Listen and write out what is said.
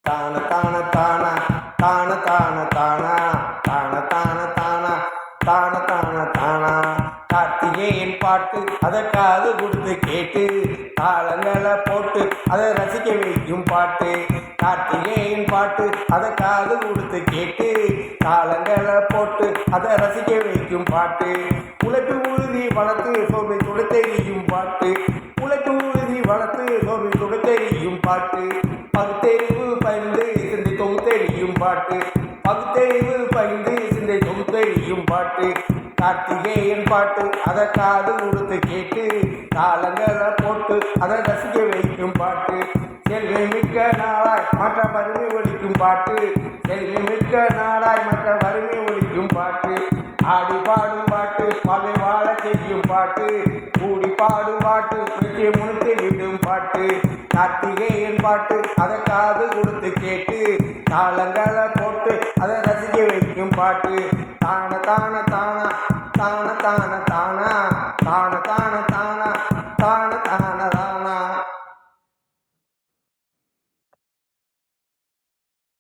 தான தான தானா தான தான தானா தான தான தானா தான தான தானா. கார்த்திகேயன் பாட்டு அதை காது கொடுத்து கேட்டு தாளங்களை போட்டு அதை ரசிக்க வைக்கும் பாட்டு. கார்த்திகேயன் பாட்டு அதை காது கொடுத்து கேட்டு தாளங்களை போட்டு அதை ரசிக்க வைக்கும் பாட்டு. உழைப்பு உறுதி வளர்த்து சோர்வை துடைத்தெறியும் பாட்டு. உழைப்பு உறுதி வளர்த்து சோர்வை துடைத்தெறியும் பாட்டு. பகுத்தறிவு பயிர்ந்து சிந்தை தொகுத்தெறியும் பாட்டு. பகுத்தறிவு பயிர்ந்து சிந்தை தொகுத்தெறியும் பாட்டு. கார்த்திகேயன் பாட்டு அதை காது கொடுத்து கேட்டு தாளங்களை போட்டு அதை ரசிக்க வைக்கும் பாட்டு. செல்வி மிக்க நாளாய் மற்ற வறுமை ஒழிக்கும் பாட்டு. செல்வி மிக்க நாளாய் மற்ற வறுமை ஒழிக்கும் பாட்டு. ஆடி பாடும் பாட்டு மலை வாழ செய்யும் பாட்டு. கூடி பாடும் பாட்டு வெற்றி முழுத்து விடும் பாட்டு. கார்த்திகேயன் பாட்டு அதை காது கொடுத்து கேட்டு தாளங்களை போட்டு அதை ரசிக்க வைக்கும் பாட்டு. தான தான தானா தான தான